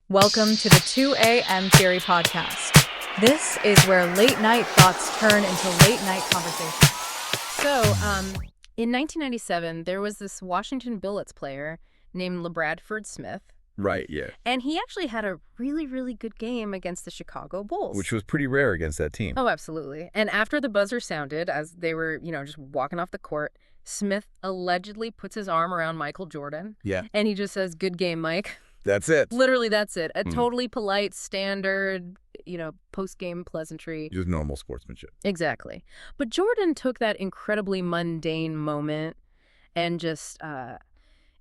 Welcome to the 2 a.m. Theory Podcast. This is where late night thoughts turn into late night conversation. So, in 1997, there was this Washington Bullets player named LeBradford Smith. Right, yeah. And he actually had a really, really good game against the Chicago Bulls. Which was pretty rare against that team. Oh, absolutely. And after the buzzer sounded, as they were, just walking off the court, Smith allegedly puts his arm around Michael Jordan. Yeah. And he just says, "Good game, Mike." That's it. Literally, that's it. A totally polite, standard, post-game pleasantry. Just normal sportsmanship. Exactly. But Jordan took that incredibly mundane moment and just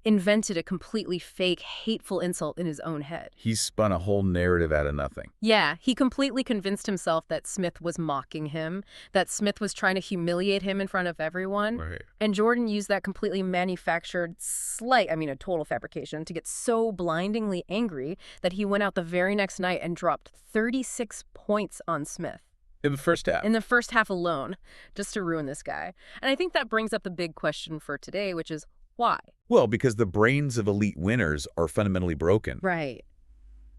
invented a completely fake, hateful insult in his own head. He spun a whole narrative out of nothing. Yeah, he completely convinced himself that Smith was mocking him, that Smith was trying to humiliate him in front of everyone. Right. And Jordan used that completely manufactured a total fabrication, to get so blindingly angry that he went out the very next night and dropped 36 points on Smith. In the first half. In the first half alone, just to ruin this guy. And I think that brings up the big question for today, which is, why? Well, because the brains of elite winners are fundamentally broken. Right.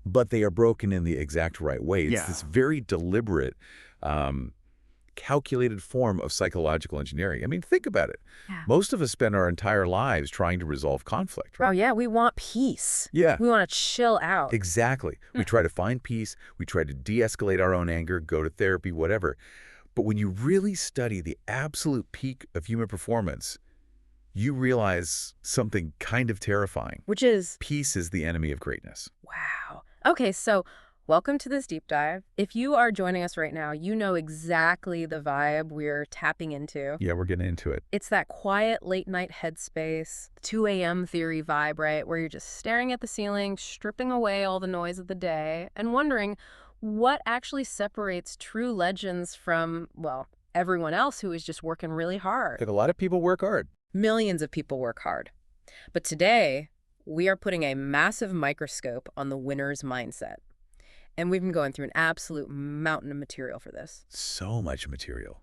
But they are broken in the exact right way. It's this very deliberate, calculated form of psychological engineering. I mean, think about it. Yeah. Most of us spend our entire lives trying to resolve conflict, right? Oh, yeah, we want peace. Yeah. We want to chill out. Exactly. We try to find peace. We try to de-escalate our own anger, go to therapy, whatever. But when you really study the absolute peak of human performance, you realize something kind of terrifying. Which is? Peace is the enemy of greatness. Wow. Okay, so welcome to this deep dive. If you are joining us right now, you know exactly the vibe we're tapping into. Yeah, we're getting into it. It's that quiet late night headspace, 2 a.m. theory vibe, right? Where you're just staring at the ceiling, stripping away all the noise of the day, and wondering what actually separates true legends from, well, everyone else who is just working really hard. A lot of people work hard. Millions of people work hard. But today, we are putting a massive microscope on the winner's mindset. And we've been going through an absolute mountain of material for this. So much material.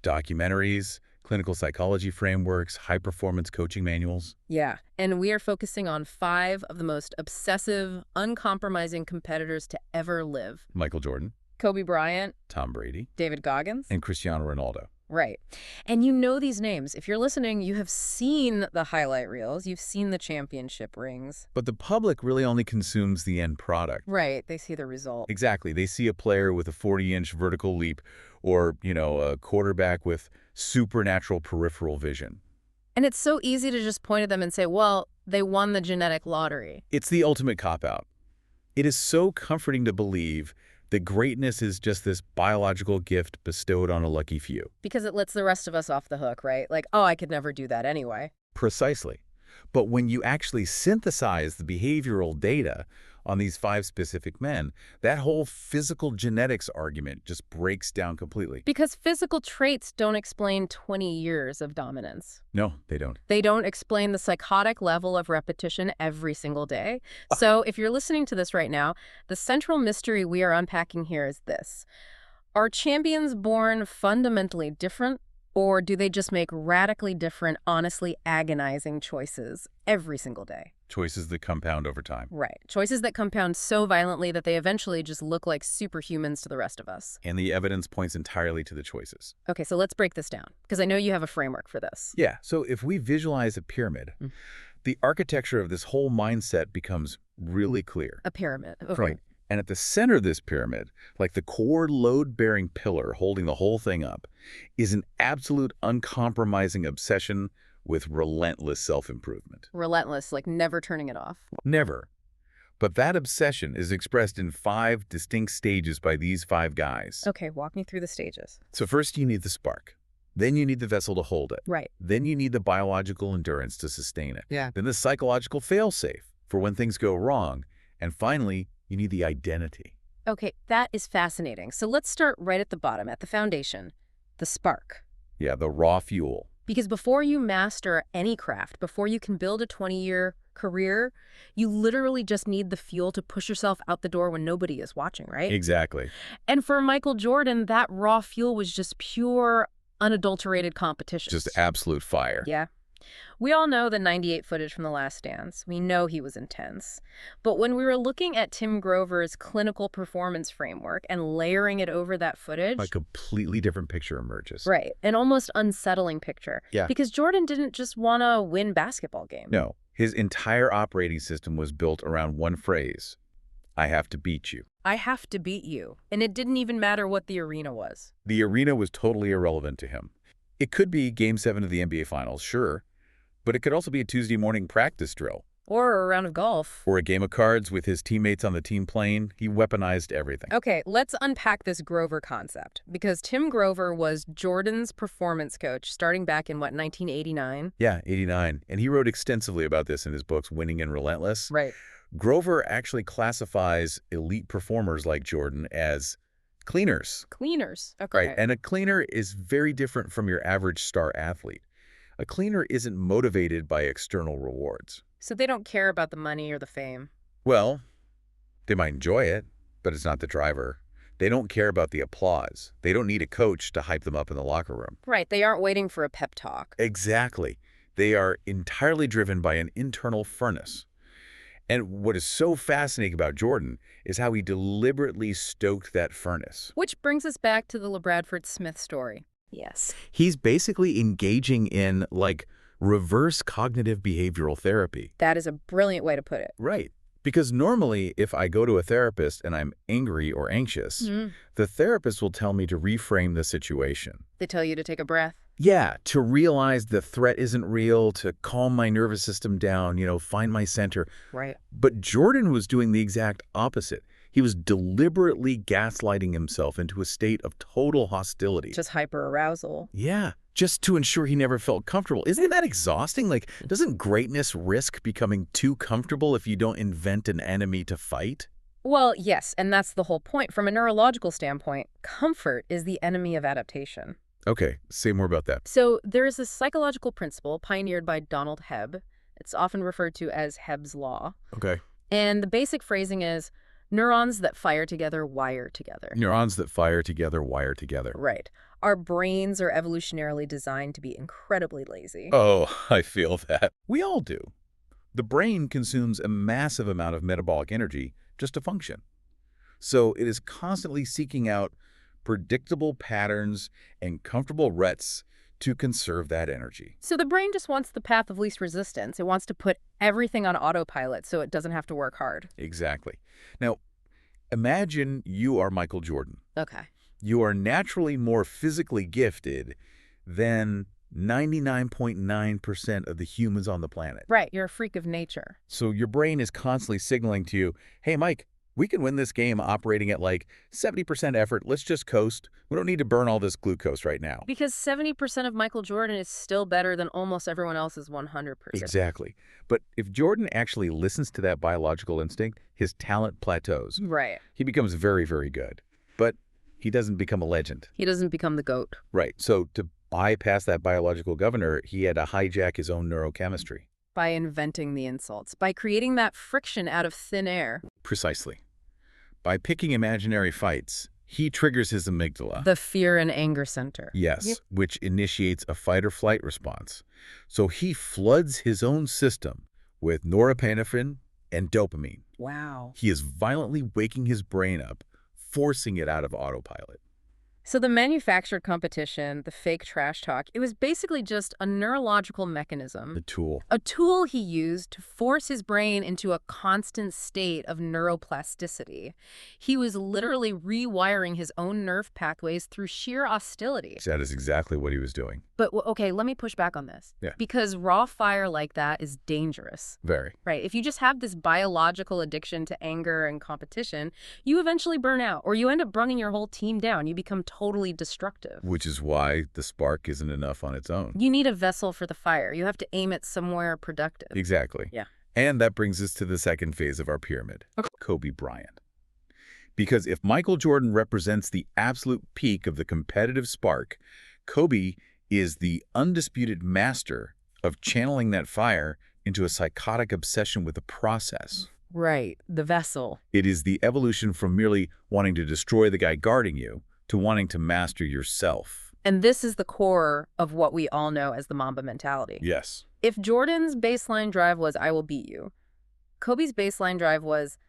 Documentaries, clinical psychology frameworks, high-performance coaching manuals. Yeah, and we are focusing on 5 of the most obsessive, uncompromising competitors to ever live. Michael Jordan, Kobe Bryant, Tom Brady, David Goggins. and Cristiano Ronaldo. Right. And you know these names. If you're listening, you have seen the highlight reels. You've seen the championship rings. But the public really only consumes the end product. Right. They see the result. Exactly. They see a player with a 40-inch vertical leap or, a quarterback with supernatural peripheral vision. And it's so easy to just point at them and say, well, they won the genetic lottery. It's the ultimate cop-out. It is so comforting to believe that greatness is just this biological gift bestowed on a lucky few. Because it lets the rest of us off the hook, right? Like, oh, I could never do that anyway. Precisely. But when you actually synthesize the behavioral data on these 5 specific men, that whole physical genetics argument just breaks down completely. Because physical traits don't explain 20 years of dominance. No, they don't. They don't explain the psychotic level of repetition every single day. So if you're listening to this right now, the central mystery we are unpacking here is this. Are champions born fundamentally different, or do they just make radically different, honestly agonizing choices every single day? Choices that compound over time. Right. Choices that compound so violently that they eventually just look like superhumans to the rest of us. And the evidence points entirely to the choices. Okay, so let's break this down, because I know you have a framework for this. Yeah, so if we visualize a pyramid, the architecture of this whole mindset becomes really clear. A pyramid. Okay. Right. And at the center of this pyramid, like the core load-bearing pillar holding the whole thing up, is an absolute uncompromising obsession with relentless self-improvement. Relentless, like never turning it off. Never. But that obsession is expressed in 5 distinct stages by these 5 guys. Okay, walk me through the stages. So first you need the spark. Then you need the vessel to hold it. Right. Then you need the biological endurance to sustain it. Yeah. Then the psychological fail-safe for when things go wrong. And finally, you need the identity. Okay, that is fascinating. So let's start right at the bottom, at the foundation, the spark. Yeah, the raw fuel. Because before you master any craft, before you can build a 20-year career, you literally just need the fuel to push yourself out the door when nobody is watching, right? Exactly. And for Michael Jordan, that raw fuel was just pure, unadulterated competition. Just absolute fire. Yeah. We all know the '98 footage from The Last Dance. We know he was intense. But when we were looking at Tim Grover's clinical performance framework and layering it over that footage, A completely different picture emerges. right, an almost unsettling picture. Yeah. Because Jordan didn't just want to win basketball games. No, his entire operating system was built around one phrase: I have to beat you. I have to beat you. And it didn't even matter what the arena was. The arena was totally irrelevant to him. It could be Game 7 of the NBA Finals, sure, but it could also be a Tuesday morning practice drill. Or a round of golf. Or a game of cards with his teammates on the team plane. He weaponized everything. Okay, let's unpack this Grover concept. Because Tim Grover was Jordan's performance coach starting back in, 1989? Yeah, 89. And he wrote extensively about this in his books, Winning and Relentless. Right. Grover actually classifies elite performers like Jordan as cleaners. Cleaners. Okay. Right, and a cleaner is very different from your average star athlete. A cleaner isn't motivated by external rewards. So they don't care about the money or the fame. Well, they might enjoy it, but it's not the driver. They don't care about the applause. They don't need a coach to hype them up in the locker room. Right, they aren't waiting for a pep talk. Exactly. They are entirely driven by an internal furnace. And what is so fascinating about Jordan is how he deliberately stoked that furnace. Which brings us back to the LeBradford Smith story. Yes. He's basically engaging in, like, reverse cognitive behavioral therapy. That is a brilliant way to put it. Right. Because normally, if I go to a therapist and I'm angry or anxious, the therapist will tell me to reframe the situation. They tell you to take a breath. Yeah, to realize the threat isn't real, to calm my nervous system down, find my center. Right. But Jordan was doing the exact opposite. He was deliberately gaslighting himself into a state of total hostility. Just hyper-arousal. Yeah, just to ensure he never felt comfortable. Isn't that exhausting? Like, doesn't greatness risk becoming too comfortable if you don't invent an enemy to fight? Well, yes, and that's the whole point. From a neurological standpoint, comfort is the enemy of adaptation. Okay, say more about that. So there is this psychological principle pioneered by Donald Hebb. It's often referred to as Hebb's Law. Okay. And the basic phrasing is, neurons that fire together wire together. Neurons that fire together wire together. Right. Our brains are evolutionarily designed to be incredibly lazy. Oh, I feel that. We all do. The brain consumes a massive amount of metabolic energy just to function. So it is constantly seeking out predictable patterns and comfortable ruts to conserve that energy. So the brain just wants the path of least resistance. It wants to put everything on autopilot so it doesn't have to work hard. Exactly. Now, imagine you are Michael Jordan. Okay. You are naturally more physically gifted than 99.9% of the humans on the planet. Right. You're a freak of nature. So your brain is constantly signaling to you, hey, Mike, we can win this game operating at like 70% effort. Let's just coast. We don't need to burn all this glucose right now. Because 70% of Michael Jordan is still better than almost everyone else's 100%. Exactly. But if Jordan actually listens to that biological instinct, his talent plateaus. Right. He becomes very, very good. But he doesn't become a legend. He doesn't become the GOAT. Right. So to bypass that biological governor, he had to hijack his own neurochemistry. By inventing the insults. By creating that friction out of thin air. Precisely. By picking imaginary fights, he triggers his amygdala. The fear and anger center. Yes, Yep. which initiates a fight-or-flight response. So he floods his own system with norepinephrine and dopamine. Wow. He is violently waking his brain up, forcing it out of autopilot. So the manufactured competition, the fake trash talk, it was basically just a neurological mechanism. The tool. A tool he used to force his brain into a constant state of neuroplasticity. He was literally rewiring his own nerve pathways through sheer hostility. That is exactly what he was doing. But, okay, let me push back on this. Yeah. Because raw fire like that is dangerous. Very. Right. If you just have this biological addiction to anger and competition, you eventually burn out, or you end up bringing your whole team down. You become totally destructive. Which is why the spark isn't enough on its own. You need a vessel for the fire. You have to aim it somewhere productive. Exactly. Yeah. And that brings us to the second phase of our pyramid, Kobe Bryant. Because if Michael Jordan represents the absolute peak of the competitive spark, Kobe is the undisputed master of channeling that fire into a psychotic obsession with the process. Right. The vessel. It is the evolution from merely wanting to destroy the guy guarding you to wanting to master yourself. And this is the core of what we all know as the Mamba mentality. Yes. If Jordan's baseline drive was, I will beat you, Kobe's baseline drive was,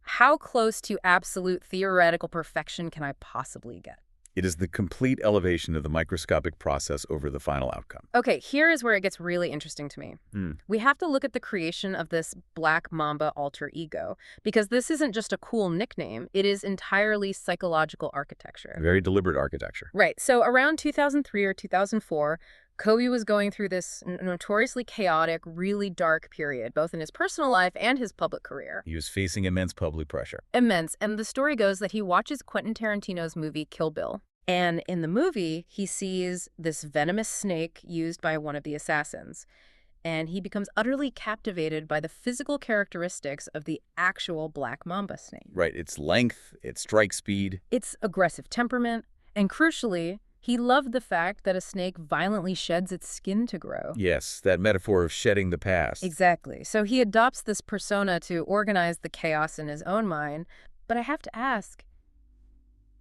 how close to absolute theoretical perfection can I possibly get? It is the complete elevation of the microscopic process over the final outcome. Okay, here is where it gets really interesting to me. We have to look at the creation of this Black Mamba alter ego, because this isn't just a cool nickname, it is entirely psychological architecture. Very deliberate architecture. Right, so around 2003 or 2004, Kobe was going through this notoriously chaotic, really dark period, both in his personal life and his public career. He was facing immense public pressure. Immense. And the story goes that he watches Quentin Tarantino's movie Kill Bill. And in the movie, he sees this venomous snake used by one of the assassins. And he becomes utterly captivated by the physical characteristics of the actual Black Mamba snake. Right, its length, its strike speed. Its aggressive temperament, and crucially, he loved the fact that a snake violently sheds its skin to grow. Yes, that metaphor of shedding the past. Exactly. So he adopts this persona to organize the chaos in his own mind. But I have to ask,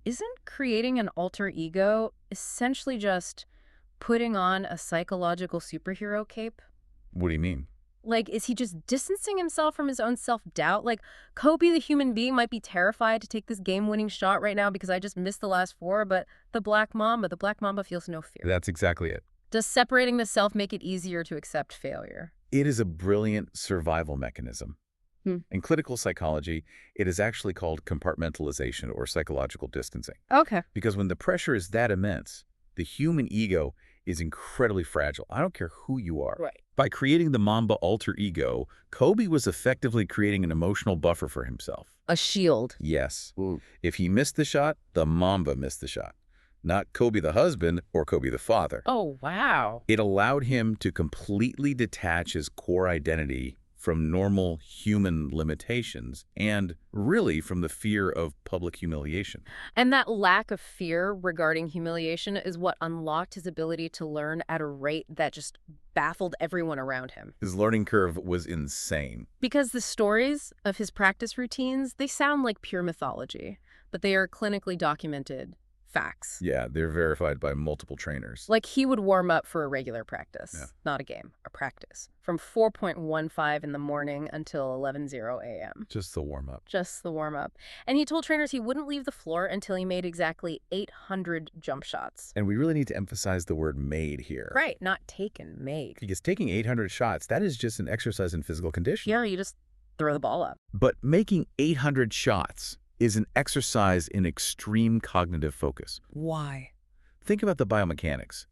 isn't creating an alter ego essentially just putting on a psychological superhero cape? What do you mean? Like, is he just distancing himself from his own self-doubt? Like, Kobe, the human being, might be terrified to take this game-winning shot right now because I just missed the last four, but the Black Mamba feels no fear. That's exactly it. Does separating the self make it easier to accept failure? It is a brilliant survival mechanism. In clinical psychology, it is actually called compartmentalization or psychological distancing. Okay. Because when the pressure is that immense, the human ego is incredibly fragile. I don't care who you are. Right. By creating the Mamba alter ego, Kobe was effectively creating an emotional buffer for himself. A shield. Yes. If he missed the shot, the Mamba missed the shot. Not Kobe the husband or Kobe the father. Oh, wow. It allowed him to completely detach his core identity from normal human limitations and really from the fear of public humiliation. And that lack of fear regarding humiliation is what unlocked his ability to learn at a rate that just baffled everyone around him. His learning curve was insane. Because the stories of his practice routines, they sound like pure mythology, but they are clinically documented facts. Yeah, they're verified by multiple trainers. Like he would warm up for a regular practice, Yeah. not a game, a practice, from 4:15 in the morning until 11:00 a.m. Just the warm-up. Just the warm-up. And he told trainers he wouldn't leave the floor until he made exactly 800 jump shots. And we really need to emphasize the word made here. Right, not taken, made. Because taking 800 shots, that is just an exercise in physical condition. Yeah, you just throw the ball up. But making 800 shots is an exercise in extreme cognitive focus. Why? Think about the biomechanics.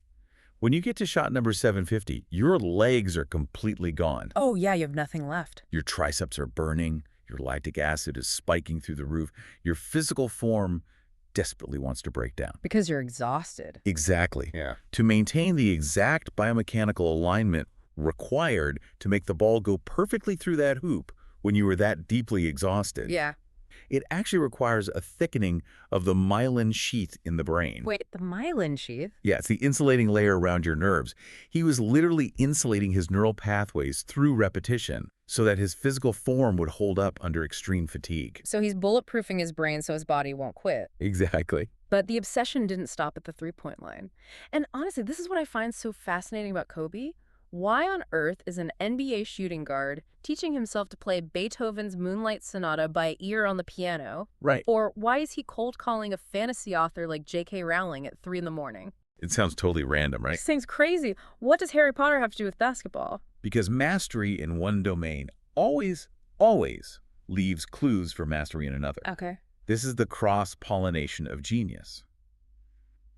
When you get to shot number 750, your legs are completely gone. Oh, yeah, you have nothing left. Your triceps are burning. Your lactic acid is spiking through the roof. Your physical form desperately wants to break down. Because you're exhausted. Exactly. Yeah. To maintain the exact biomechanical alignment required to make the ball go perfectly through that hoop when you were that deeply exhausted. Yeah. It actually requires a thickening of the myelin sheath in the brain. Wait, the myelin sheath? Yeah, it's the insulating layer around your nerves. He was literally insulating his neural pathways through repetition so that his physical form would hold up under extreme fatigue. So he's bulletproofing his brain so his body won't quit. Exactly. But the obsession didn't stop at the three-point line. And honestly, this is what I find so fascinating about Kobe. Why on earth is an NBA shooting guard teaching himself to play Beethoven's Moonlight Sonata by ear on the piano? Right. Or why is he cold calling a fantasy author like J.K. Rowling at 3 in the morning? It sounds totally random, right? This thing's crazy. What does Harry Potter have to do with basketball? Because mastery in one domain always leaves clues for mastery in another. Okay. This is the cross-pollination of genius.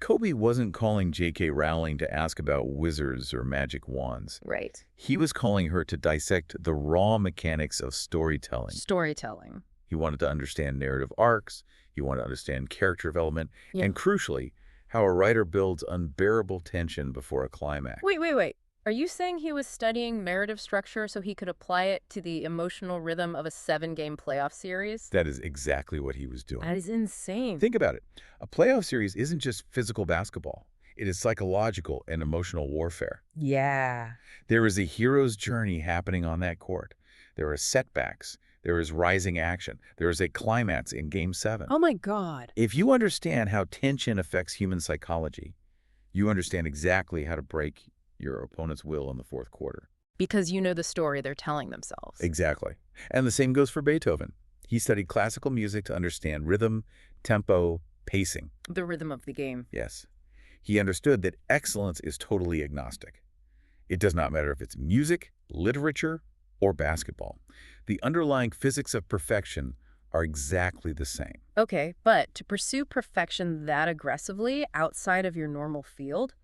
Kobe wasn't calling J.K. Rowling to ask about wizards or magic wands. Right. He was calling her to dissect the raw mechanics of storytelling. Storytelling. He wanted to understand narrative arcs, he wanted to understand character development, Yeah. and crucially, how a writer builds unbearable tension before a climax. Wait. Are you saying he was studying narrative structure so he could apply it to the emotional rhythm of a 7-game playoff series? That is exactly what he was doing. That is insane. Think about it. A playoff series isn't just physical basketball. It is psychological and emotional warfare. Yeah. There is a hero's journey happening on that court. There are setbacks. There is rising action. There is a climax in Game 7. Oh my God. If you understand how tension affects human psychology, You understand exactly how to break your opponent's will in the fourth quarter. Because you know the story they're telling themselves. Exactly. And the same goes for Beethoven. He studied classical music to understand rhythm, tempo, pacing. The rhythm of the game. Yes. He understood that excellence is totally agnostic. It does not matter if it's music, literature, or basketball. The underlying physics of perfection are exactly the same. Okay, but to pursue perfection that aggressively outside of your normal field,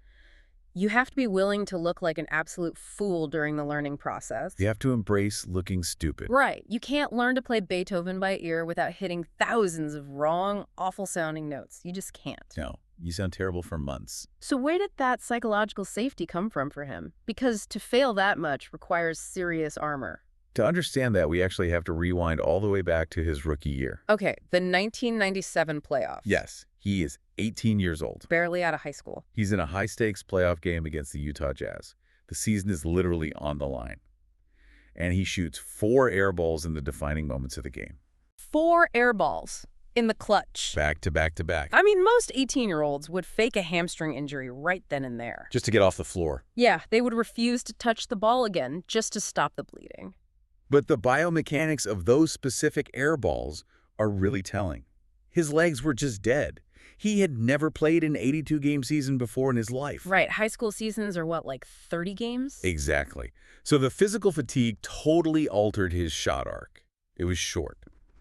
you have to be willing to look like an absolute fool during the learning process. You have to embrace looking stupid. Right. You can't learn to play Beethoven by ear without hitting thousands of wrong, awful-sounding notes. You just can't. No, you sound terrible for months. So where did that psychological safety come from for him? Because to fail that much requires serious armor. To understand that, we actually have to rewind all the way back to his rookie year. Okay, the 1997 playoffs. Yes, he is 18 years old. Barely out of high school. He's in a high-stakes playoff game against the Utah Jazz. The season is literally on the line. And he shoots 4 air balls in the defining moments of the game. 4 air balls in the clutch. Back to back to back. I mean, most 18-year-olds would fake a hamstring injury right then and there. Just to get off the floor. Yeah, they would refuse to touch the ball again just to stop the bleeding. But the biomechanics of those specific air balls are really telling. His legs were just dead. He had never played an 82-game season before in his life. Right. High school seasons are what, like 30 games? Exactly. So the physical fatigue totally altered his shot arc. It was short.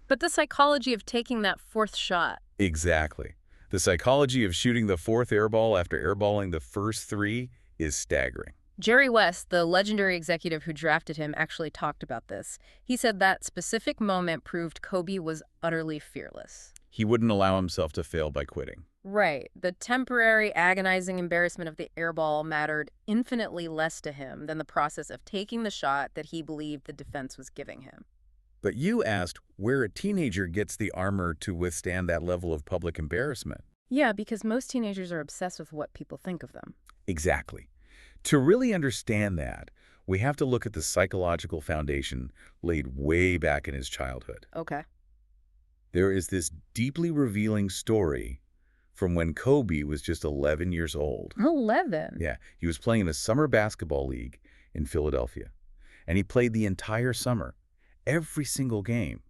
But the psychology of taking that 4th shot. Exactly. The psychology of shooting the 4th air ball after airballing the first 3 is staggering. Jerry West, the legendary executive who drafted him, actually talked about this. He said that specific moment proved Kobe was utterly fearless. He wouldn't allow himself to fail by quitting. Right. The temporary, agonizing embarrassment of the airball mattered infinitely less to him than the process of taking the shot that he believed the defense was giving him. But you asked where a teenager gets the armor to withstand that level of public embarrassment. Yeah, because most teenagers are obsessed with what people think of them. Exactly. To really understand that, we have to look at the psychological foundation laid way back in his childhood. Okay. There is this deeply revealing story from when Kobe was just 11 years old. 11? Yeah, he was playing in a summer basketball league in Philadelphia. And he played the entire summer, every single game.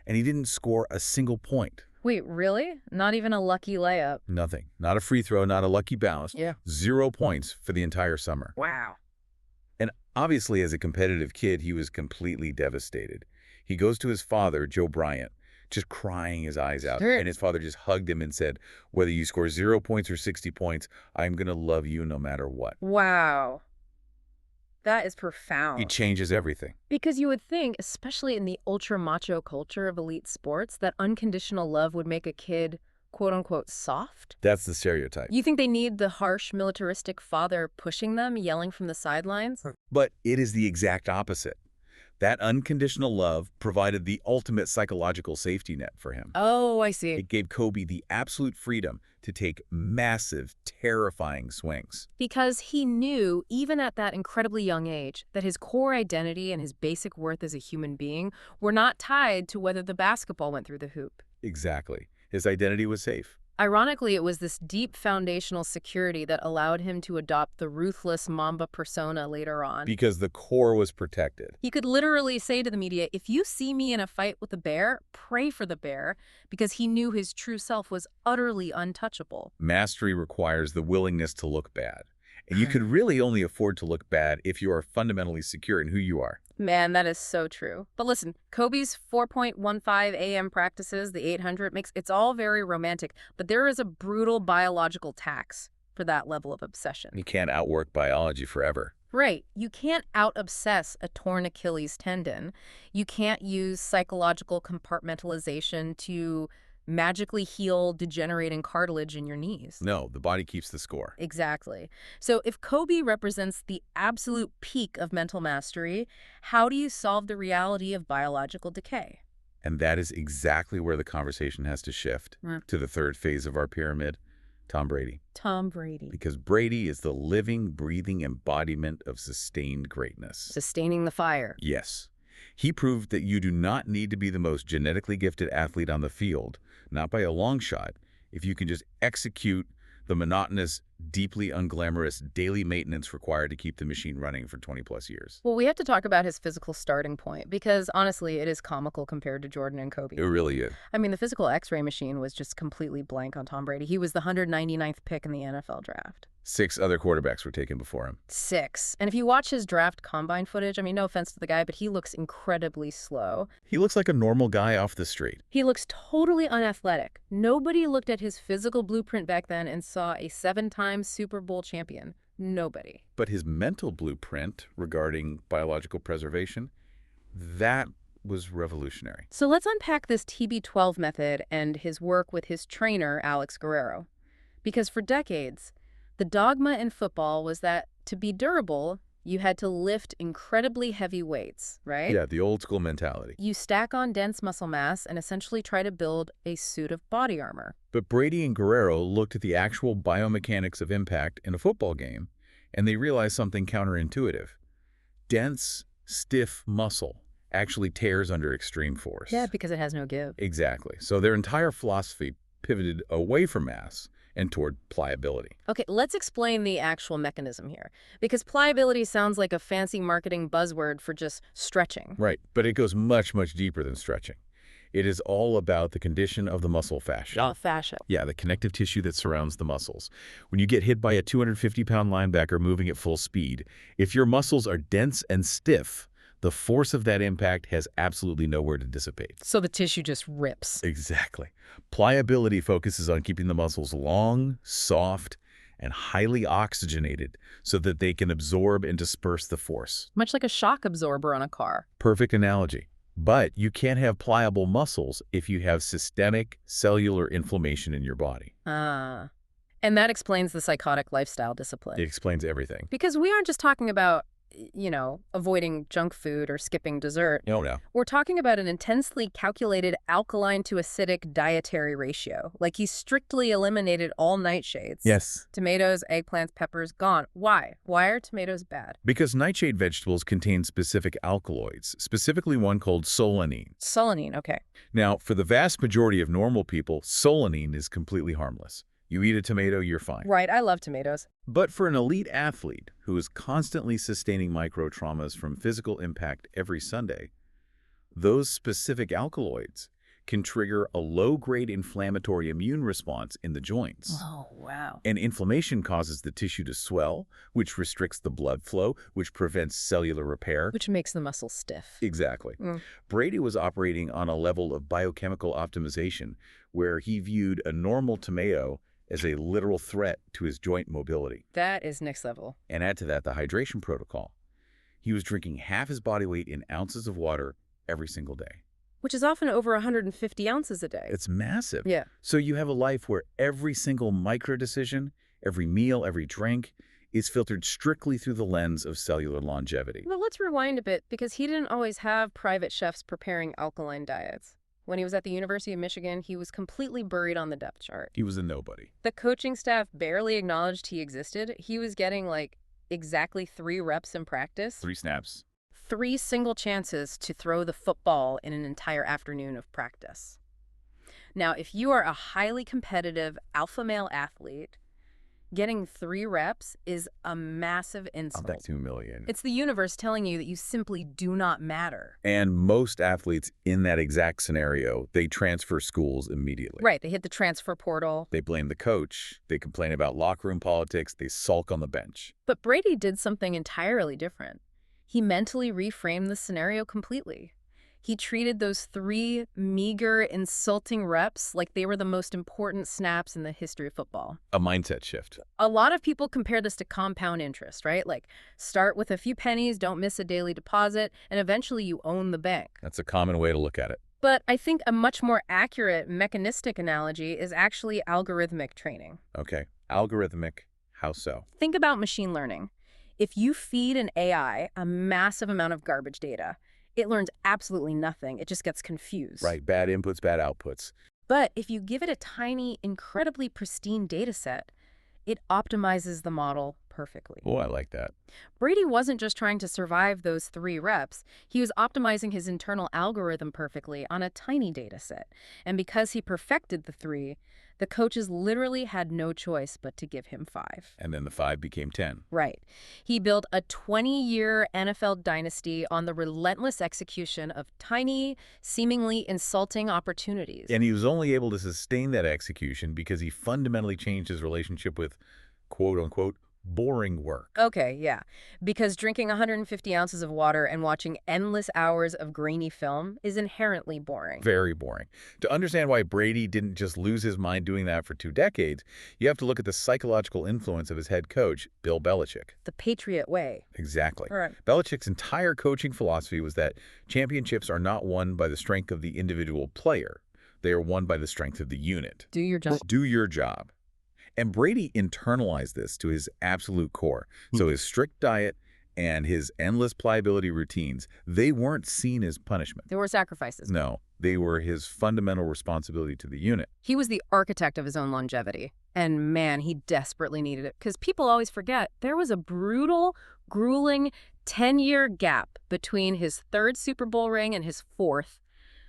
And he didn't score a single point. Wait, really? Not even a lucky layup? Nothing. Not a free throw, not a lucky bounce. Yeah. 0 points for the entire summer. Wow. And obviously, as a competitive kid, he was completely devastated. He goes to his father, Joe Bryant, just crying his eyes out. Sure. And his father just hugged him and said, whether you score 0 points or 60 points, I'm going to love you no matter what. Wow. That is profound. It changes everything. Because you would think, especially in the ultra-macho culture of elite sports, that unconditional love would make a kid, quote-unquote, soft? That's the stereotype. You think they need the harsh, militaristic father pushing them, yelling from the sidelines? But it is the exact opposite. That unconditional love provided the ultimate psychological safety net for him. Oh, I see. It gave Kobe the absolute freedom to take massive, terrifying swings. Because he knew, even at that incredibly young age, that his core identity and his basic worth as a human being were not tied to whether the basketball went through the hoop. Exactly. His identity was safe. Ironically, it was this deep foundational security that allowed him to adopt the ruthless Mamba persona later on. Because the core was protected. He could literally say to the media, if you see me in a fight with a bear, pray for the bear, because he knew his true self was utterly untouchable. Mastery requires the willingness to look bad. And you could really only afford to look bad if you are fundamentally secure in who you are. Man, that is so true. But listen, Kobe's 4.15 a.m. practices, the 800, it's all very romantic, but there is a brutal biological tax for that level of obsession. You can't outwork biology forever. Right. You can't out-obsess a torn Achilles tendon. You can't use psychological compartmentalization to magically heal degenerating cartilage in your knees. No, the body keeps the score. Exactly. So if Kobe represents the absolute peak of mental mastery, how do you solve the reality of biological decay? And that is exactly where the conversation has to shift to the third phase of our pyramid, Tom Brady. Tom Brady. Because Brady is the living, breathing embodiment of sustained greatness. Sustaining the fire. Yes. He proved that you do not need to be the most genetically gifted athlete on the field, not by a long shot, if you can just execute the monotonous deeply unglamorous daily maintenance required to keep the machine running for 20-plus years. Well, we have to talk about his physical starting point because, honestly, it is comical compared to Jordan and Kobe. It really is. I mean, the physical X-ray machine was just completely blank on Tom Brady. He was the 199th pick in the NFL draft. 6 other quarterbacks were taken before him. 6. And if you watch his draft combine footage, I mean, no offense to the guy, but he looks incredibly slow. He looks like a normal guy off the street. He looks totally unathletic. Nobody looked at his physical blueprint back then and saw a 7-time Super Bowl champion. Nobody. But his mental blueprint regarding biological preservation, that was revolutionary. So let's unpack this TB12 method and his work with his trainer, Alex Guerrero. Because for decades, the dogma in football was that to be durable, you had to lift incredibly heavy weights, right? Yeah, the old school mentality. You stack on dense muscle mass and essentially try to build a suit of body armor. But Brady and Guerrero looked at the actual biomechanics of impact in a football game, and they realized something counterintuitive. Dense, stiff muscle actually tears under extreme force. Yeah, because it has no give. Exactly. So their entire philosophy pivoted away from mass and toward pliability. Okay, let's explain the actual mechanism here. Because pliability sounds like a fancy marketing buzzword for just stretching. Right, but it goes much, much deeper than stretching. It is all about the condition of the muscle fascia. Fascia. Yeah, the connective tissue that surrounds the muscles. When you get hit by a 250-pound linebacker moving at full speed, if your muscles are dense and stiff, the force of that impact has absolutely nowhere to dissipate. So the tissue just rips. Exactly. Pliability focuses on keeping the muscles long, soft, and highly oxygenated so that they can absorb and disperse the force. Much like a shock absorber on a car. Perfect analogy. But you can't have pliable muscles if you have systemic cellular inflammation in your body. And that explains the psychotic lifestyle discipline. It explains everything. Because we aren't just talking about, you know, avoiding junk food or skipping dessert. No. We're talking about an intensely calculated alkaline to acidic dietary ratio. Like he strictly eliminated all nightshades. Yes. Tomatoes, eggplants, peppers, gone. Why? Why are tomatoes bad? Because nightshade vegetables contain specific alkaloids, specifically one called solanine. Solanine, okay. Now, for the vast majority of normal people, solanine is completely harmless. You eat a tomato, you're fine. Right, I love tomatoes. But for an elite athlete who is constantly sustaining microtraumas from physical impact every Sunday, those specific alkaloids can trigger a low-grade inflammatory immune response in the joints. Oh, wow. And inflammation causes the tissue to swell, which restricts the blood flow, which prevents cellular repair. Which makes the muscle stiff. Exactly. Brady was operating on a level of biochemical optimization where he viewed a normal tomato as a literal threat to his joint mobility. That is next level. And add to that the hydration protocol. He was drinking half his body weight in ounces of water every single day. Which is often over 150 ounces a day. It's massive. Yeah. So you have a life where every single micro decision, every meal, every drink is filtered strictly through the lens of cellular longevity. Well, let's rewind a bit because he didn't always have private chefs preparing alkaline diets. When he was at the University of Michigan, he was completely buried on the depth chart. He was a nobody. The coaching staff barely acknowledged he existed. He was getting like exactly 3 reps in practice. 3 snaps. 3 single chances to throw the football in an entire afternoon of practice. Now, if you are a highly competitive alpha male athlete, getting 3 reps is a massive insult. That's humiliating. It's the universe telling you that you simply do not matter. And most athletes in that exact scenario, they transfer schools immediately. Right, they hit the transfer portal. They blame the coach. They complain about locker room politics. They sulk on the bench. But Brady did something entirely different. He mentally reframed the scenario completely. He treated those 3 meager, insulting reps like they were the most important snaps in the history of football. A mindset shift. A lot of people compare this to compound interest, right? Like, start with a few pennies, don't miss a daily deposit, and eventually you own the bank. That's a common way to look at it. But I think a much more accurate mechanistic analogy is actually algorithmic training. Okay. Algorithmic. How so? Think about machine learning. If you feed an AI a massive amount of garbage data, it learns absolutely nothing. It just gets confused. Right. Bad inputs, bad outputs. But if you give it a tiny, incredibly pristine data set, it optimizes the model perfectly. Oh, I like that. Brady wasn't just trying to survive those 3 reps. He was optimizing his internal algorithm perfectly on a tiny data set. And because he perfected the 3, the coaches literally had no choice but to give him 5. And then the 5 became 10. Right. He built a 20-year NFL dynasty on the relentless execution of tiny, seemingly insulting opportunities. And he was only able to sustain that execution because he fundamentally changed his relationship with, quote-unquote, boring work. Okay, yeah. Because drinking 150 ounces of water and watching endless hours of grainy film is inherently boring. Very boring. To understand why Brady didn't just lose his mind doing that for 2 decades, you have to look at the psychological influence of his head coach, Bill Belichick. The Patriot way. Exactly. All right. Belichick's entire coaching philosophy was that championships are not won by the strength of the individual player. They are won by the strength of the unit. Do your job. Do your job. And Brady internalized this to his absolute core. So his strict diet and his endless pliability routines, they weren't seen as punishment. There were sacrifices. No, they were his fundamental responsibility to the unit. He was the architect of his own longevity. And man, he desperately needed it. Because people always forget, there was a brutal, grueling 10-year gap between his 3rd Super Bowl ring and his 4th.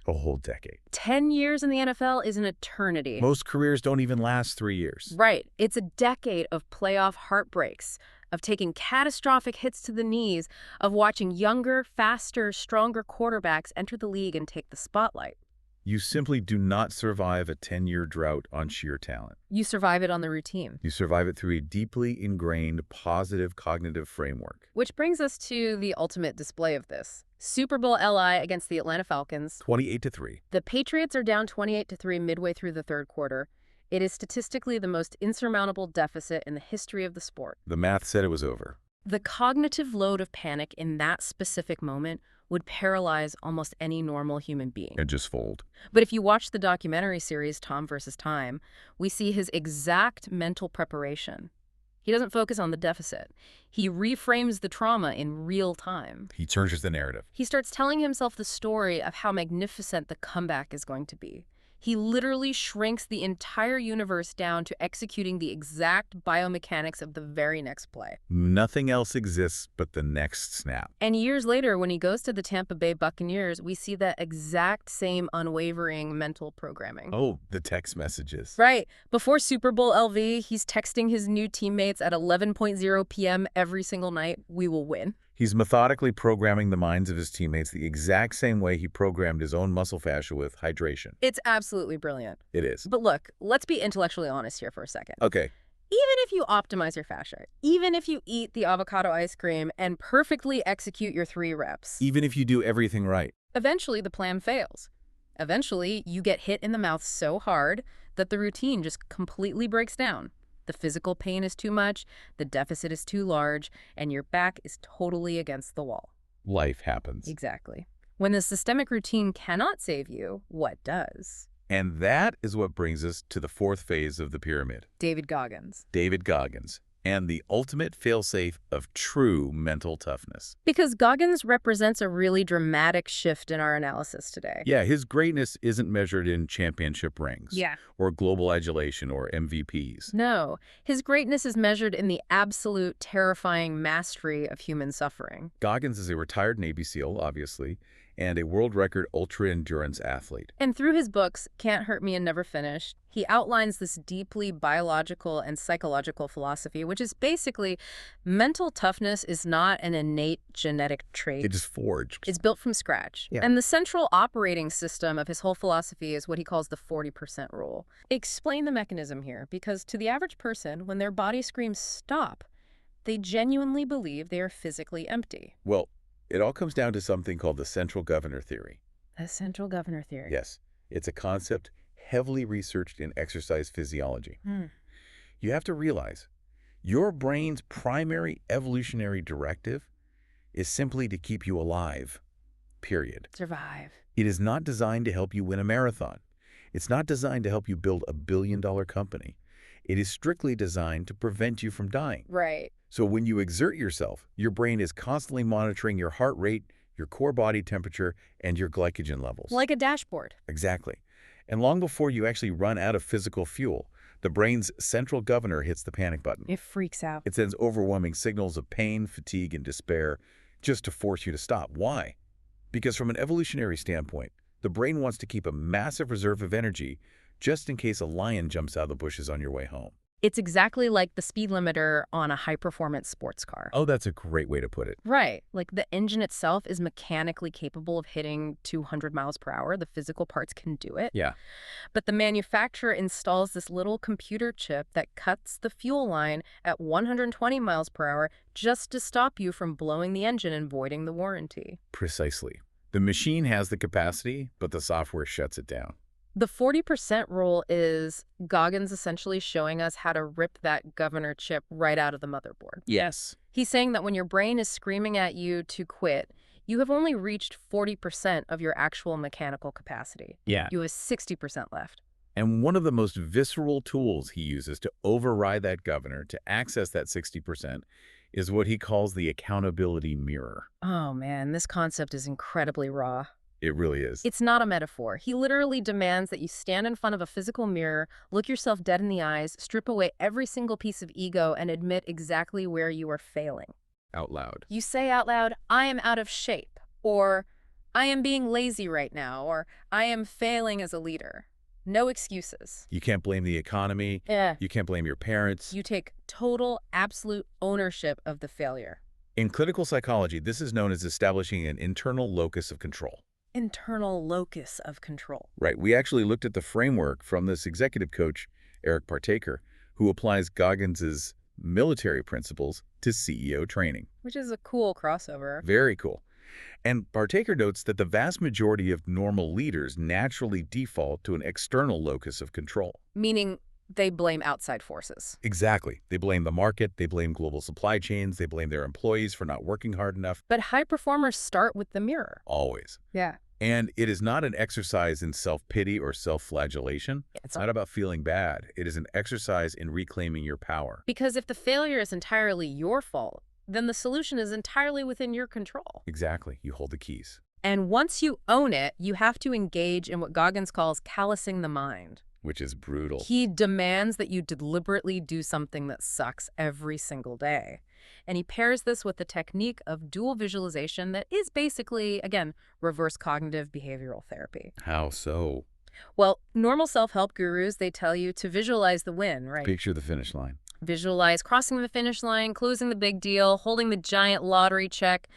A whole decade. 10 years in the NFL is an eternity. Most careers don't even last 3 years. Right. It's a decade of playoff heartbreaks, of taking catastrophic hits to the knees, of watching younger, faster, stronger quarterbacks enter the league and take the spotlight. You simply do not survive a 10-year drought on sheer talent. You survive it on the routine. You survive it through a deeply ingrained positive cognitive framework. Which brings us to the ultimate display of this. Super Bowl LI against the Atlanta Falcons. 28-3. The Patriots are down 28-3 midway through the 3rd quarter. It is statistically the most insurmountable deficit in the history of the sport. The math said it was over. The cognitive load of panic in that specific moment would paralyze almost any normal human being. And just fold. But if you watch the documentary series Tom vs. Time, we see his exact mental preparation. He doesn't focus on the deficit. He reframes the trauma in real time. He changes the narrative. He starts telling himself the story of how magnificent the comeback is going to be. He literally shrinks the entire universe down to executing the exact biomechanics of the very next play. Nothing else exists but the next snap. And years later, when he goes to the Tampa Bay Buccaneers, we see that exact same unwavering mental programming. Oh, the text messages. Right. Before Super Bowl LV, he's texting his new teammates at 11:00 p.m. every single night, "We will win." He's methodically programming the minds of his teammates the exact same way he programmed his own muscle fascia with hydration. It's absolutely brilliant. It is. But look, let's be intellectually honest here for a second. Okay. Even if you optimize your fascia, even if you eat the avocado ice cream and perfectly execute your 3 reps, Even if you do everything right. eventually the plan fails. Eventually, you get hit in the mouth so hard that the routine just completely breaks down. The physical pain is too much, the deficit is too large, and your back is totally against the wall. Life happens. Exactly. When the systemic routine cannot save you, what does? And that is what brings us to the 4th phase of the pyramid. David Goggins. David Goggins. And the ultimate failsafe of true mental toughness. Because Goggins represents a really dramatic shift in our analysis today. Yeah, his greatness isn't measured in championship rings. Yeah. Or global adulation or MVPs. No, his greatness is measured in the absolute terrifying mastery of human suffering. Goggins is a retired Navy SEAL, obviously, and a world record ultra-endurance athlete. And through his books, Can't Hurt Me and Never Finish, he outlines this deeply biological and psychological philosophy, which is basically mental toughness is not an innate genetic trait. It is forged. It's built from scratch. Yeah. And the central operating system of his whole philosophy is what he calls the 40% rule. Explain the mechanism here, because to the average person, when their body screams stop, they genuinely believe they are physically empty. Well, it all comes down to something called the central governor theory. The central governor theory. Yes, it's a concept heavily researched in exercise physiology. You have to realize your brain's primary evolutionary directive is simply to keep you alive, period. Survive. It is not designed to help you win a marathon. It's not designed to help you build a billion-dollar company. It is strictly designed to prevent you from dying. Right. So when you exert yourself, your brain is constantly monitoring your heart rate, your core body temperature, and your glycogen levels. Like a dashboard. Exactly. And long before you actually run out of physical fuel, The brain's central governor hits the panic button. It freaks out. It sends overwhelming signals of pain, fatigue, and despair just to force you to stop. Why? Because from an evolutionary standpoint, the brain wants to keep a massive reserve of energy just in case a lion jumps out of the bushes on your way home. It's exactly like the speed limiter on a high-performance sports car. Oh, that's a great way to put it. Right. Like the engine itself is mechanically capable of hitting 200 miles per hour. The physical parts can do it. Yeah. But the manufacturer installs this little computer chip that cuts the fuel line at 120 miles per hour just to stop you from blowing the engine and voiding the warranty. Precisely. The machine has the capacity, but the software shuts it down. The 40% rule is Goggins essentially showing us how to rip that governor chip right out of the motherboard. Yes. He's saying that when your brain is screaming at you to quit, you have only reached 40% of your actual mechanical capacity. Yeah. You have 60% left. And one of the most visceral tools he uses to override that governor, to access that 60%, is what he calls the accountability mirror. Oh man, this concept is incredibly raw. It really is. It's not a metaphor. He literally demands that you stand in front of a physical mirror, look yourself dead in the eyes, strip away every single piece of ego, and admit exactly where you are failing. Out loud. You say out loud, I am out of shape, or I am being lazy right now, or I am failing as a leader. No excuses. You can't blame the economy. Yeah. You can't blame your parents. You take total, absolute ownership of the failure. In clinical psychology, this is known as establishing an internal locus of control. Internal locus of control. Right. We actually looked at the framework from this executive coach, Eric Partaker, who applies Goggins's military principles to CEO training. Which is a cool crossover. Very cool. And Partaker notes that the vast majority of normal leaders naturally default to an external locus of control. Meaning they blame outside forces. Exactly. They blame the market, they blame global supply chains, they blame their employees for not working hard enough. But high performers start with the mirror. Always. Yeah. And it is not an exercise in self-pity or self-flagellation. It's not about feeling bad. It is an exercise in reclaiming your power. Because if the failure is entirely your fault, then the solution is entirely within your control. Exactly. You hold the keys. And once you own it, you have to engage in what Goggins calls callousing the mind. Which is brutal. He demands that you deliberately do something that sucks every single day. And he pairs this with the technique of dual visualization that is basically, again, reverse cognitive behavioral therapy. How so? Well, normal self-help gurus, they tell you to visualize the win, right? Picture the finish line. Visualize crossing the finish line, closing the big deal, holding the giant lottery check.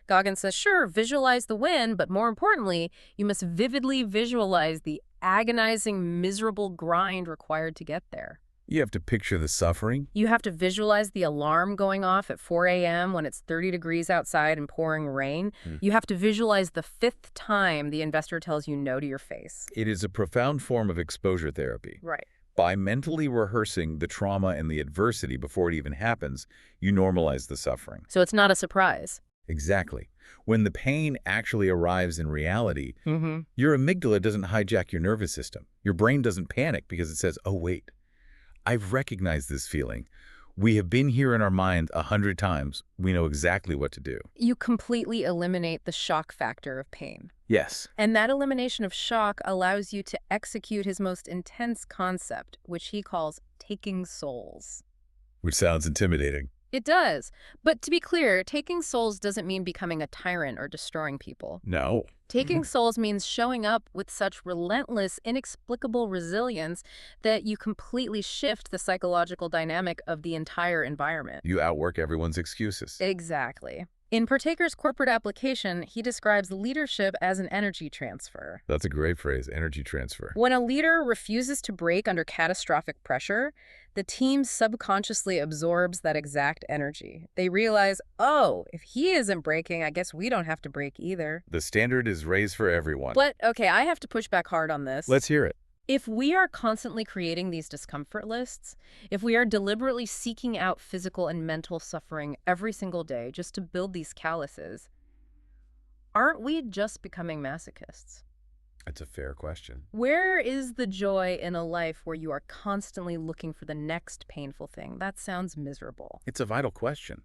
Goggins says, sure, visualize the win, but more importantly, you must vividly visualize the agonizing, miserable grind required to get there. You have to picture the suffering. You have to visualize the alarm going off at 4 a.m. when it's 30 degrees outside and pouring rain. You have to visualize the 5th time the investor tells you no to your face. It is a profound form of exposure therapy. Right. By mentally rehearsing the trauma and the adversity before it even happens, you normalize the suffering. So it's not a surprise. Exactly. When the pain actually arrives in reality, your amygdala doesn't hijack your nervous system. Your brain doesn't panic because it says, oh, wait, I've recognized this feeling. We have been here in our mind 100 times. We know exactly what to do. You completely eliminate the shock factor of pain. Yes. And that elimination of shock allows you to execute his most intense concept, which he calls taking souls. Which sounds intimidating. It does. But to be clear, taking souls doesn't mean becoming a tyrant or destroying people. No. Taking souls means showing up with such relentless, inexplicable resilience that you completely shift the psychological dynamic of the entire environment. You outwork everyone's excuses. Exactly. In Partaker's corporate application, he describes leadership as an energy transfer. That's a great phrase, energy transfer. When a leader refuses to break under catastrophic pressure, the team subconsciously absorbs that exact energy. They realize, oh, if he isn't breaking, I guess we don't have to break either. The standard is raised for everyone. But, okay, I have to push back hard on this. Let's hear it. If we are constantly creating these discomfort lists, if we are deliberately seeking out physical and mental suffering every single day just to build these calluses, aren't we just becoming masochists? That's a fair question. Where is the joy in a life where you are constantly looking for the next painful thing? That sounds miserable. It's a vital question.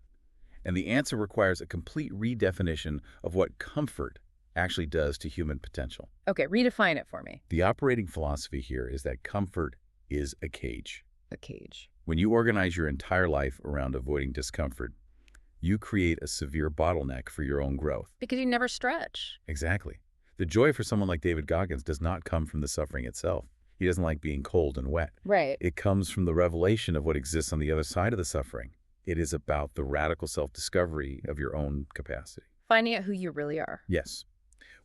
And the answer requires a complete redefinition of what comfort actually does to human potential. Okay, redefine it for me. The operating philosophy here is that comfort is a cage. a cage. When you organize your entire life around avoiding discomfort, you create a severe bottleneck for your own growth. Because you never stretch. Exactly. The joy for someone like David Goggins does not come from the suffering itself. He doesn't like being cold and wet. Right. It comes from the revelation of what exists on the other side of the suffering. It is about the radical self-discovery of your own capacity. Finding out who you really are. Yes.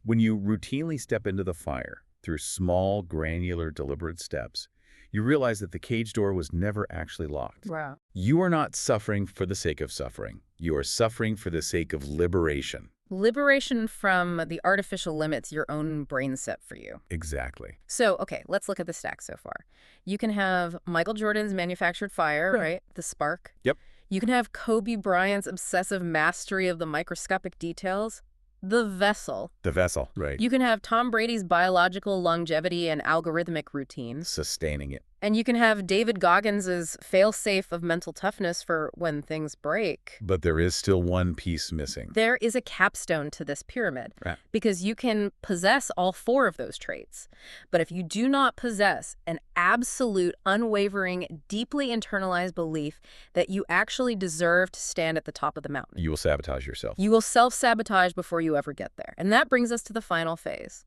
When you routinely step into the fire through small, granular, deliberate steps, you realize that the cage door was never actually locked. Wow. You are not suffering for the sake of suffering. You are suffering for the sake of liberation. Liberation from the artificial limits your own brain set for you. Exactly. So, okay, let's look at the stack so far. You can have Michael Jordan's manufactured fire, right? The spark. Yep. You can have Kobe Bryant's obsessive mastery of the microscopic details. The vessel. The vessel, right. You can have Tom Brady's biological longevity and algorithmic routines. Sustaining it. And you can have David Goggins' fail-safe of mental toughness for when things break. But there is still one piece missing. There is a capstone to this pyramid, Right. because you can possess all four of those traits. But if you do not possess an absolute, unwavering, deeply internalized belief that you actually deserve to stand at the top of the mountain, You will sabotage yourself. you will self-sabotage before you ever get there. And that brings us to the final phase.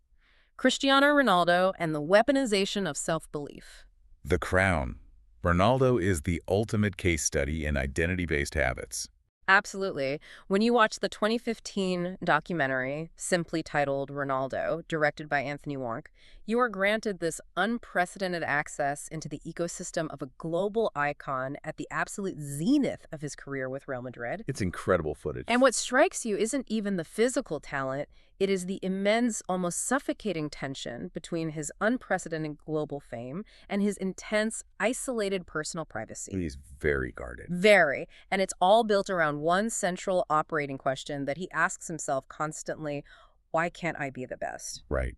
Cristiano Ronaldo and the weaponization of self-belief. The crown. Ronaldo is the ultimate case study in identity-based habits. Absolutely. When you watch the 2015 documentary, simply titled Ronaldo, directed by Anthony Warnke, you are granted this unprecedented access into the ecosystem of a global icon at the absolute zenith of his career with Real Madrid. It's incredible footage. And what strikes you isn't even the physical talent, it is the immense, almost suffocating tension between his unprecedented global fame and his intense, isolated personal privacy. He's very guarded. Very. And it's all built around one central operating question that he asks himself constantly: why can't I be the best? Right.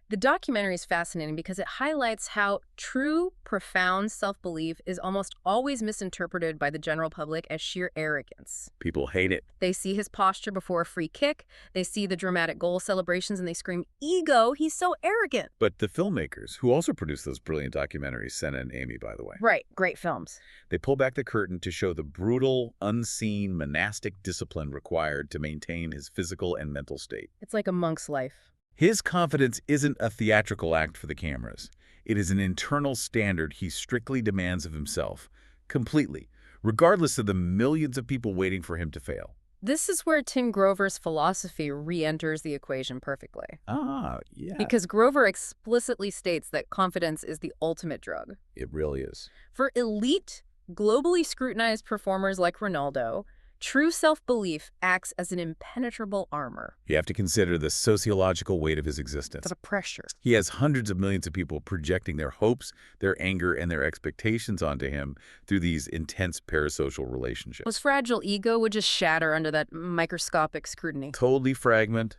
The documentary is fascinating because it highlights how true, profound self-belief is almost always misinterpreted by the general public as sheer arrogance. People hate it. They see his posture before a free kick, they see the dramatic goal celebrations, and they scream, "Ego, he's so arrogant!" But the filmmakers, who also produced those brilliant documentaries, Senna and Amy, by the way, Right, great films. they pull back the curtain to show the brutal, unseen, monastic discipline required to maintain his physical and mental state. It's like a monk's life. His confidence isn't a theatrical act for the cameras. It is an internal standard he strictly demands of himself, completely, regardless of the millions of people waiting for him to fail. This is where Tim Grover's philosophy re-enters the equation perfectly. Ah, yeah. Because Grover explicitly states that confidence is the ultimate drug. It really is. For elite, globally scrutinized performers like Ronaldo, true self-belief acts as an impenetrable armor. You have to consider the sociological weight of his existence. The pressure. He has hundreds of millions of people projecting their hopes, their anger, and their expectations onto him through these intense parasocial relationships. His fragile ego would just shatter under that microscopic scrutiny. Totally fragment,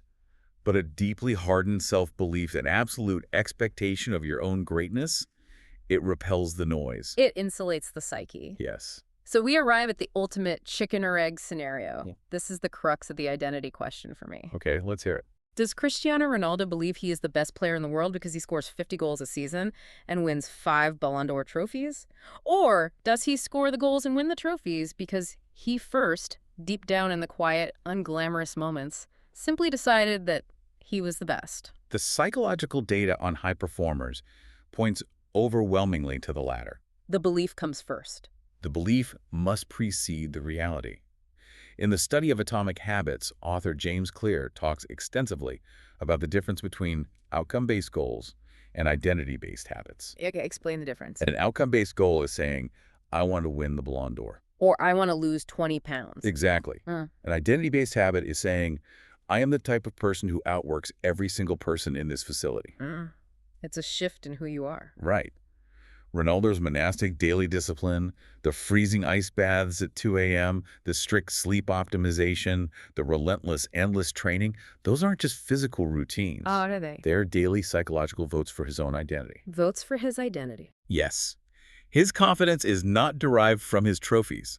but a deeply hardened self-belief and absolute expectation of your own greatness, it repels the noise. It insulates the psyche. Yes. So we arrive at the ultimate chicken or egg scenario. Yeah. This is the crux of the identity question for me. Okay, let's hear it. Does Cristiano Ronaldo believe he is the best player in the world because he scores 50 goals a season and wins 5 Ballon d'Or trophies? Or does he score the goals and win the trophies because he first, deep down in the quiet, unglamorous moments, simply decided that he was the best? The psychological data on high performers points overwhelmingly to the latter. The belief comes first. The belief must precede the reality. In the study of atomic habits, author James Clear talks extensively about the difference between outcome-based goals and identity-based habits. Okay, explain the difference. An outcome-based goal is saying, I want to win the Ballon d'Or. Or I want to lose 20 pounds. Exactly. An identity-based habit is saying, I am the type of person who outworks every single person in this facility. It's a shift in who you are. Right. Ronaldo's monastic daily discipline, the freezing ice baths at 2 a.m., the strict sleep optimization, the relentless, endless training, those aren't just physical routines. Oh, are they? They're daily psychological votes for his own identity. Votes for his identity. Yes. His confidence is not derived from his trophies.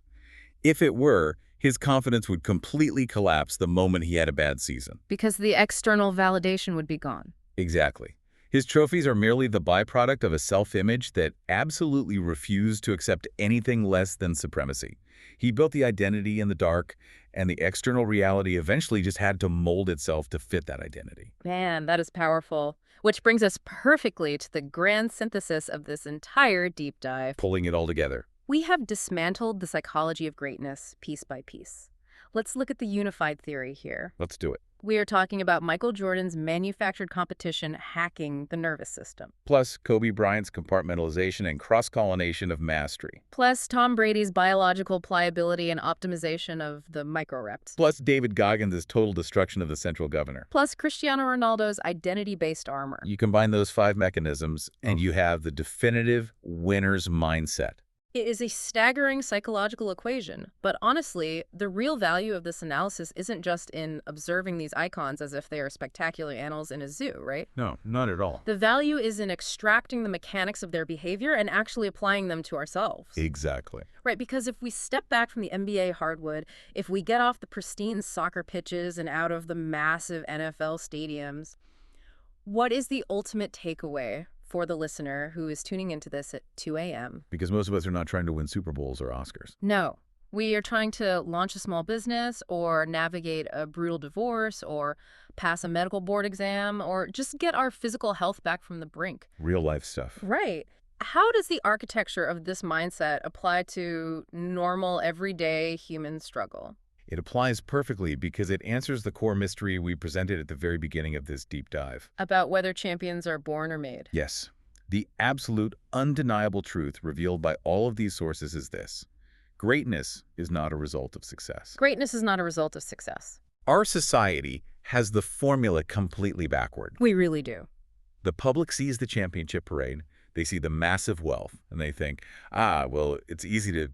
If it were, his confidence would completely collapse the moment he had a bad season. Because the external validation would be gone. Exactly. His trophies are merely the byproduct of a self-image that absolutely refused to accept anything less than supremacy. He built the identity in the dark, and the external reality eventually just had to mold itself to fit that identity. Man, that is powerful. Which brings us perfectly to the grand synthesis of this entire deep dive. Pulling it all together. We have dismantled the psychology of greatness piece by piece. Let's look at the unified theory here. Let's do it. We are talking about Michael Jordan's manufactured competition hacking the nervous system. Plus, Kobe Bryant's compartmentalization and cross-pollination of mastery. Plus, Tom Brady's biological pliability and optimization of the microreps. Plus, David Goggins' total destruction of the central governor. Plus, Cristiano Ronaldo's identity-based armor. You combine those 5 mechanisms, and you have the definitive winner's mindset. It is a staggering psychological equation, but honestly, the real value of this analysis isn't just in observing these icons as if they are spectacular animals in a zoo, right? No, not at all. The value is in extracting the mechanics of their behavior and actually applying them to ourselves. Exactly. Right, because if we step back from the NBA hardwood, if we get off the pristine soccer pitches and out of the massive NFL stadiums, what is the ultimate takeaway for the listener who is tuning into this at 2 a.m.? Because most of us are not trying to win Super Bowls or Oscars. No. We are trying to launch a small business or navigate a brutal divorce or pass a medical board exam or just get our physical health back from the brink. Real life stuff. Right. How does the architecture of this mindset apply to normal, everyday human struggle? It applies perfectly because it answers the core mystery we presented at the very beginning of this deep dive. About whether champions are born or made. Yes. The absolute, undeniable truth revealed by all of these sources is this. Greatness is not a result of success. Greatness is not a result of success. Our society has the formula completely backward. We really do. The public sees the championship parade, they see the massive wealth, and they think, well, it's easy to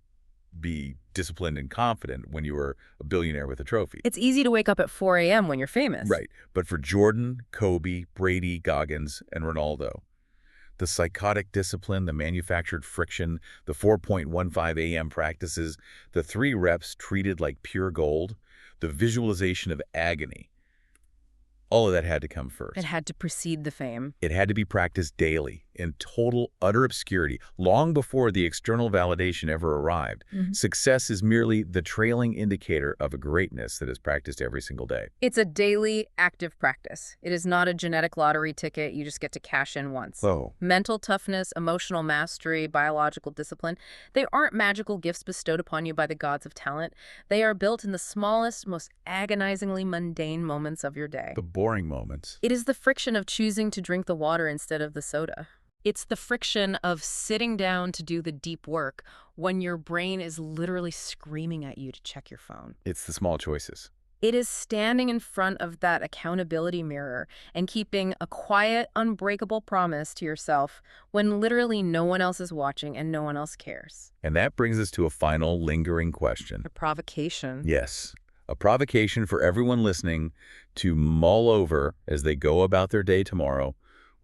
be disciplined and confident when you were a billionaire with a trophy. It's easy to wake up at 4 a.m. when you're famous. Right. But for Jordan, Kobe, Brady, Goggins, and Ronaldo, the psychotic discipline, the manufactured friction, the 4.15 a.m. practices, the 3 reps treated like pure gold, the visualization of agony, all of that had to come first. It had to precede the fame. It had to be practiced daily, in total, utter obscurity, long before the external validation ever arrived. Success is merely the trailing indicator of a greatness that is practiced every single day. It's a daily, active practice. It is not a genetic lottery ticket you just get to cash in once. Oh. Mental toughness, emotional mastery, biological discipline, they aren't magical gifts bestowed upon you by the gods of talent. They are built in the smallest, most agonizingly mundane moments of your day. The boring moments. It is the friction of choosing to drink the water instead of the soda. It's the friction of sitting down to do the deep work when your brain is literally screaming at you to check your phone. It's the small choices. It is standing in front of that accountability mirror and keeping a quiet, unbreakable promise to yourself when literally no one else is watching and no one else cares. And that brings us to a final lingering question. A provocation. Yes, a provocation for everyone listening to mull over as they go about their day tomorrow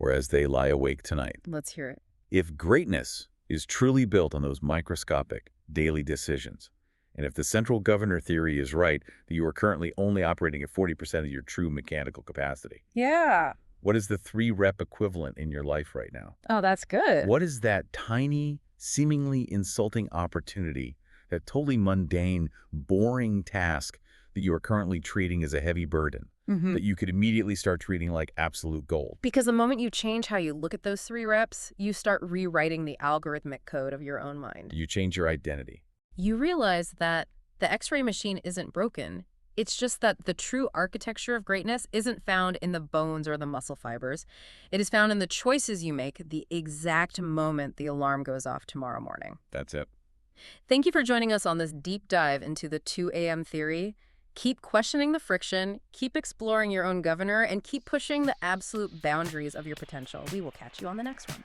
or as they lie awake tonight. Let's hear it. If greatness is truly built on those microscopic daily decisions, and if the central governor theory is right, that you are currently only operating at 40% of your true mechanical capacity, Yeah. what is the 3-rep equivalent in your life right now? Oh, that's good. What is that tiny, seemingly insulting opportunity, that totally mundane, boring task that you are currently treating as a heavy burden, that you could immediately start treating like absolute gold? Because the moment you change how you look at those 3 reps, you start rewriting the algorithmic code of your own mind. You change your identity. You realize that the X-ray machine isn't broken. It's just that the true architecture of greatness isn't found in the bones or the muscle fibers. It is found in the choices you make the exact moment the alarm goes off tomorrow morning. That's it. Thank you for joining us on this deep dive into the 2 a.m. theory. Keep questioning the friction, keep exploring your own governor, and keep pushing the absolute boundaries of your potential. We will catch you on the next one.